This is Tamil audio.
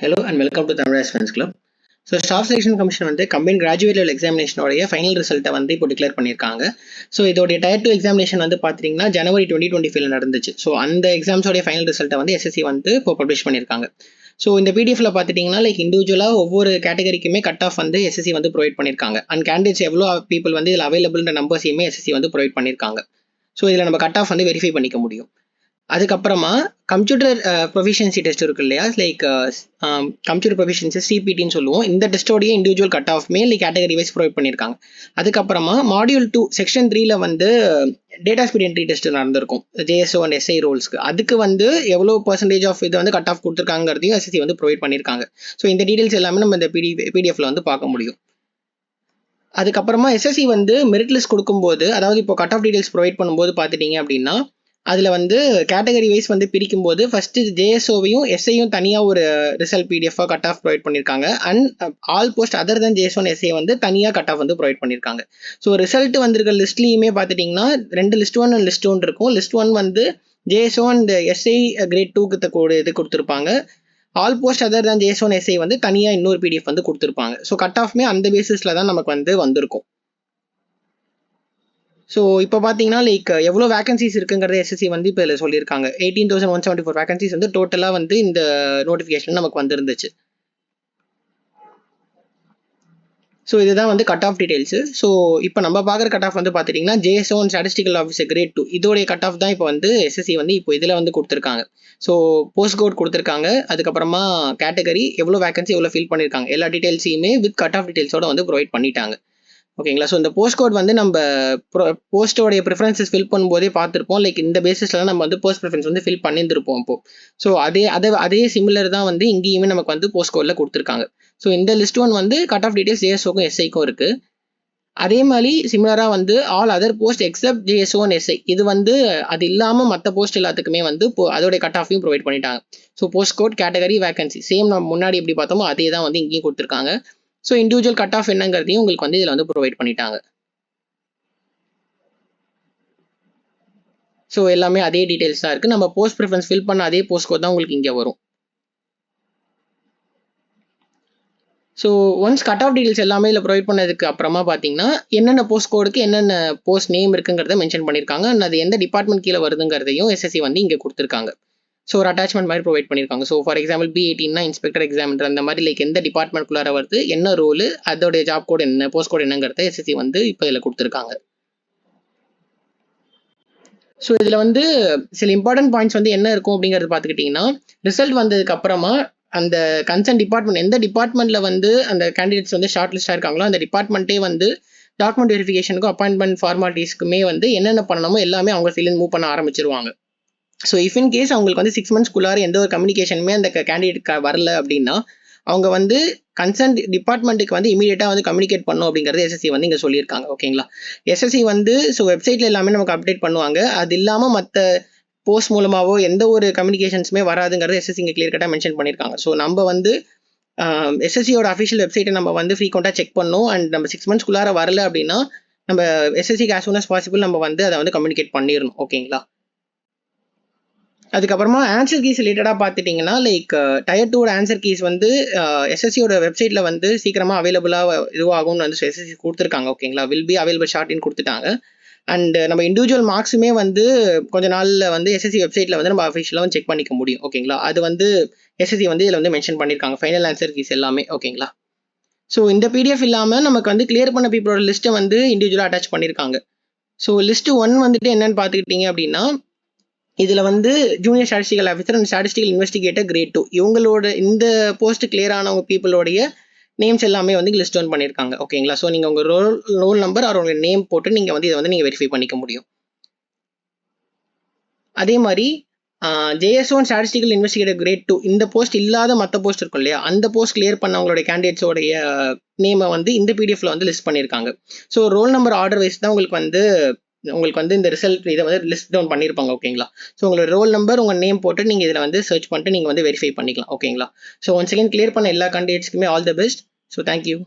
Hello and welcome to Tamil Friends Club. So staff selection commission வந்து கம்பைன் கிராஜுவேட் லெவல் எக்ஸாமினேஷனோடைய ஃபைனல் ரிசல்ட்டை வந்து இப்போ டிக்ளேர் பண்ணியிருக்காங்க. ஸோ இதோடைய டயர் 2 எக்ஸாமினேஷன் வந்து பார்த்தீங்கன்னா ஜனவரி 2025 நடந்துச்சு. ஸோ அந்த எக்ஸாம்ஸோடைய ஃபைனல் ரிசல்ட்டை வந்து எஸ்எஸ்சி வந்து இப்போ பப்ளிஷ் பண்ணியிருக்காங்க. ஸோ இந்த பிடிஎஃப்ல பார்த்துட்டிங்கன்னா இண்டிவிஜுவலாக ஒவ்வொரு கேட்டகரிக்குமே கட் ஆஃப் வந்து எஸ்எஸ்சி வந்து ப்ரொவைட் பண்ணியிருக்காங்க. அண்ட் கேண்டிடேட்ஸ் எவ்வளோ பீப்புள் வந்து இதில் அவைலபிள்ன்ற நம்பர்ஸையுமே எஸ்எஸ்சி வந்து ப்ரொவைட் பண்ணியிருக்காங்க. ஸோ இதில் நம்ம கட் ஆஃப் வந்து வெரிஃபை பண்ணிக்க முடியும். அதுக்கப்புறமா கம்ப்யூட்டர் ப்ரொஃபிஷியன்சி டெஸ்ட் இருக்கு இல்லையா, கம்ப்யூட்டர் ப்ரொஃபிஷியன்சி சிபிடின்னு சொல்லுவோம். இந்த டெஸ்ட்டோடைய இண்டிவிஜுவல் கட் ஆஃப்மே கேட்டகரி வைஸ் ப்ரொவைட் பண்ணியிருக்காங்க. அதுக்கப்புறமா மாடியூல் 2 செக்ஷன் 3ல வந்து டேட்டா ஸ்பீட் என்ட்ரி டெஸ்ட் நடந்திருக்கும் ஜேஎஸ்ஓ அண்ட் எஸ்ஐ ரோல்ஸ்க்கு. அதுக்கு வந்து எவ்வளோ பர்சன்டேஜ் ஆஃப் இது வந்து கட் ஆஃப் கொடுத்துருக்காங்கிறதையும் எஸ்எஸ்சி வந்து ப்ரொவைட் பண்ணியிருக்காங்க. ஸோ இந்த டீடைல்ஸ் எல்லாமே நம்ம இந்த பிடிஎஃப்ல வந்து பார்க்க முடியும். அதுக்கப்புறமா எஸ்எஸ்சி வந்து மெரிட் லிஸ்ட் கொடுக்கும்போது, அதாவது இப்போ கட் ஆஃப் டீடைல்ஸ் ப்ரொவைட் பண்ணும்போது பார்த்துட்டீங்க அப்படின்னா அதில் வந்து கேட்டகரி வைஸ் வந்து பிரிக்கும்போது ஃபஸ்ட்டு ஜேஎஸ்ஓவையும் எஸ்ஐயும் தனியாக ஒரு ரிசல்ட் பிடிஎஃபாக கட் ஆஃப் ப்ரொவைட் பண்ணியிருக்காங்க. And all post other than JSO and SI வந்து தனியாக கட் ஆஃப் வந்து ப்ரொவைட் பண்ணியிருக்காங்க. ஸோ ரிசல்ட் வந்திருக்க லிஸ்ட்லேயுமே பார்த்துட்டிங்கன்னா 2 லிஸ்ட் 1 அண்ட் லிஸ்ட் 1 இருக்கும். லிஸ்ட் 1 வந்து ஜேஎஸ்ஓ அண்ட் எஸ்ஐ கிரேட் 2க்கு இது கொடுத்துருப்பாங்க. All post other than JSO and SI வந்து தனியாக இன்னொரு பிடிஎஃப் வந்து கொடுத்துருப்பாங்க. ஸோ கட் ஆஃப்மே அந்த பேசிஸில் தான் நமக்கு வந்து வந்திருக்கும். ஸோ இப்போ பார்த்தீங்கன்னா எவ்வளோ வேகன்சிஸ் இருக்குங்கிறத எஸ்எஸ்சி வந்து இப்போ இதில் சொல்லியிருக்காங்க. 18,174 வேகன்சிஸ் வந்து டோட்டலாக வந்து இந்த நோட்டிஃபிகேஷன் நமக்கு வந்துருந்துச்சு. ஸோ இதுதான் வந்து கட் ஆஃப் டீடைல்ஸு. ஸோ இப்போ நம்ம பார்க்குற கட் ஆஃப் வந்து பார்த்துட்டிங்கன்னா JSO and statistical officer great 2 இதோடைய கட் ஆஃப் தான் இப்போ வந்து எஸ்எஸ்சி வந்து இப்போ இதில் வந்து கொடுத்துருக்காங்க. ஸோ போஸ்ட் கோட் கொடுத்துருக்காங்க. அதுக்கப்புறமா கேட்டகரி எவ்வளோ வேகன்சி எவ்வளோ ஃபில் பண்ணியிருக்காங்க எல்லா டீடைல்ஸையுமே வித் கட் ஆஃப் டீடைல்ஸோட வந்து ப்ரொவைட் பண்ணிட்டாங்க. ஓகேங்களா. ஸோ இந்த போஸ்ட் கோட் வந்து நம்ம போஸ்டோடைய ப்ரிஃபரன்சஸ் ஃபில் பண்ணும்போதே பார்த்துருப்போம். இந்த பேசிஸில் நம்ம வந்து போஸ்ட் ப்ரிஃபரன்ஸ் வந்து ஃபில் பண்ணியிருந்திருப்போம் இப்போ. ஸோ அதே சிமிலர் தான் வந்து இங்கேயுமே நமக்கு வந்து போஸ்ட் கோடில் கொடுத்துருக்காங்க. ஸோ இந்த லிஸ்ட் 1 வந்து கட் ஆஃப் டீடைல்ஸ் ஜேஎஸ்ஓக்கும் எஸ்ஐக்கும் இருக்குது. அதே மாதிரி சிமிலராக வந்து all other post except JSO and SI இது வந்து அது இல்லாமல் மற்ற போஸ்ட் எல்லாத்துக்குமே வந்து அதோடைய கட் ஆஃபையும் ப்ரொவைட் பண்ணிட்டாங்க. So post code category vacancy same நம்ம முன்னாடி எப்படி பார்த்தோமோ அதே தான் வந்து இங்கேயும் கொடுத்துருக்காங்க. ஸோ இண்டிவிஜுவல் கட் ஆஃப் என்னங்கிறதையும் உங்களுக்கு வந்து இதில் வந்து ப்ரொவைட் பண்ணிட்டாங்க. ஸோ எல்லாமே அதே டீடைல்ஸ் தான் இருக்குது. நம்ம போஸ்ட் ப்ரிஃபரன்ஸ் ஃபில் பண்ண அதே போஸ்ட் கோட் தான் உங்களுக்கு இங்கே வரும். So once cut off details எல்லாமே இதில் ப்ரொவைட் பண்ணதுக்கு அப்புறமா பார்த்தீங்கன்னா என்னென்ன போஸ்ட் கோடுக்கு என்னென்ன போஸ்ட் நேம் இருக்குங்கிறத மென்ஷன் பண்ணியிருக்காங்க. அது எந்த டிபார்ட்மெண்ட் கீழே வருதுங்கிறதையும் எஸ்எஸ்சி வந்து இங்கே கொடுத்துருக்காங்க. ஸோ ஒரு அட்டாச்மெண்ட் மாதிரி ப்ரொவைட் பண்ணியிருக்காங்க. ஸோ ஃபார் எக்ஸாம்பிள் B18னா இன்ஸ்பெக்டர் எக்ஸாமினர் அந்த மாதிரி எந்த டிபார்ட்மெண்ட்குள்ளார வருது, என்ன ரோலு, அதோடைய ஜாப் கோட் என்ன, போஸ்ட் கோட் என்னங்கிறத எஸ்எஸ்சி வந்து இப்போ இதில் கொடுத்துருக்காங்க. ஸோ இதில் வந்து சில இம்பார்ட்டன்ட் பாயிண்ட்ஸ் வந்து என்ன இருக்கும் அப்படிங்கிறது பார்த்துக்கிட்டிங்கன்னா, ரிசல்ட் வந்ததுக்கு அப்புறமா அந்த கன்சர்ன் டிபார்ட்மெண்ட் எந்த டிபார்ட்மெண்ட்டில் வந்து அந்த கேண்டிடேட்ஸ் வந்து ஷார்ட் லிஸ்ட்டாக இருக்காங்களோ அந்த டிபார்ட்மெண்ட்டே வந்து டாக்குமெண்ட் வெரிஃபிகேஷனுக்கும் அப்பாயின்மெண்ட் ஃபார்மாலிட்டிஸ்க்குமே வந்து என்னென்ன பண்ணணுமோ எல்லாமே அவங்க சைட்லேருந்து மூவ் பண்ண ஆரம்பிச்சிருவாங்க. ஸோ இஃப் இன் கேஸ் அவங்களுக்கு வந்து 6 மந்த்ஸ்க்குள்ளார எந்த ஒரு கம்யூனிகேஷனுமே அந்த கேண்டிடேட் வரல அப்படின்னா அவங்க வந்து கன்சர்ன் டிபார்ட்மெண்ட்டுக்கு வந்து இமீடியட்டாக வந்து கம்யூனிகேட் பண்ணும் அப்படிங்கிறது எஸ்எஸ்சி வந்து இங்கே சொல்லியிருக்காங்க. ஓகேங்களா. எஸ்எஸ்சி வந்து ஸோ வெப்சைட்டில் எல்லாமே நமக்கு அப்டேட் பண்ணுவாங்க. அது இல்லாமல் மற்ற போஸ்ட் மூலமாகவோ எந்த ஒரு கம்யூனிகேஷன்ஸுமே வராதுங்கிறது எஸ்எஸ்சி இங்கே கிளியர் கட்டாக மென்ஷன் பண்ணியிருக்காங்க. ஸோ நம்ம வந்து எஸ்எஸ்சியோட அஃபிஷியல் வெப்சைட்டை நம்ம வந்து ஃப்ரீக்வெண்ட்டாக செக் பண்ணோம். அண்ட் நம்ம 6 மந்த்ஸ்க்குள்ளார வரல அப்படின்னா நம்ம எஸ்எஸ்சிக்கு ஆஸ் சூன் அஸ் பாசிபிள் நம்ம வந்து அதை வந்து கம்யூனிகேட் பண்ணிடணும். ஓகேங்களா. அதுக்கப்புறமா ஆன்சர் கீஸ் ரிலேட்டடாக பார்த்துட்டிங்கன்னா டயர் 2 ஆன்சர் கீஸ் வந்து எஸ்எஸ்சியோட வெப்சைட்டில் வந்து சீக்கிரமாக அவைலபிளாக இதுவாகும்னு வந்து எஸ்எஸ்சி கொடுத்துருக்காங்க. ஓகேங்களா. வில் பி அவைலபிள் ஷார்ட்னு கொடுத்துட்டாங்க. அண்ட் நம்ம இண்டிவிஜுவல் மார்க்ஸுமே வந்து கொஞ்ச நாளில் வந்து எஸ்எஸ்சி வெப்சைட்டில் வந்து நம்ம அஃபிஷியலாக செக் பண்ணிக்க முடியும். ஓகேங்களா. அது வந்து எஸ்எஸ்சி வந்து இதில் வந்து மென்ஷன் பண்ணியிருக்காங்க ஃபைனல் ஆன்சர் கீஸ் எல்லாமே. ஓகேங்களா. ஸோ இந்த பிடிஎஃப் இல்லாமல் நமக்கு வந்து கிளியர் பண்ண பீப்புளோட லிஸ்ட்டை வந்து இண்டிவிஜுவலாக அட்டாச் பண்ணியிருக்காங்க. ஸோ லிஸ்ட் 1 வந்துட்டு என்னன்னு பார்த்துக்கிட்டிங்க அப்படின்னா இதில் வந்து junior statistical officer and statistical investigator grade 2 இவங்களோட இந்த போஸ்ட் கிளியர் ஆனவங்க பீப்புளோடைய நேம்ஸ் எல்லாமே வந்து லிஸ்ட் டவுன் பண்ணியிருக்காங்க. ஓகேங்களா. ஸோ நீங்கள் உங்கள் ரோல் நம்பர் அவர் உங்கள் நேம் போட்டு நீங்கள் வந்து இதை வந்து நீங்கள் வெரிஃபை பண்ணிக்க முடியும். அதே மாதிரி JSO and statistical investigator grade 2 இந்த போஸ்ட் இல்லாத மற்ற போஸ்ட் இருக்கும் இல்லையா, அந்த போஸ்ட் கிளியர் பண்ணவங்களுடைய கேண்டிடேட்ஸோடைய நேமை வந்து இந்த பிடிஎஃப்ல வந்து லிஸ்ட் பண்ணியிருக்காங்க. So roll number order wise தான் உங்களுக்கு வந்து இந்த ரிசல்ட் இதை வந்து லிஸ்ட் டவுன் பண்ணியிருப்பாங்க. ஓகேங்களா. ஸோ உங்களோட ரோல் நம்பர் உங்கள் நேம் போட்டு நீங்கள் இதில் வந்து சர்ச் பண்ணிட்டு நீங்கள் வந்து வெரிஃபை பண்ணிக்கலாம். ஓகேங்களா. ஸோ ஒன்ஸ் அகேன் கிளியர் பண்ண எல்லா கேண்டிடேட்ஸ்க்குமே all the best. So thank you.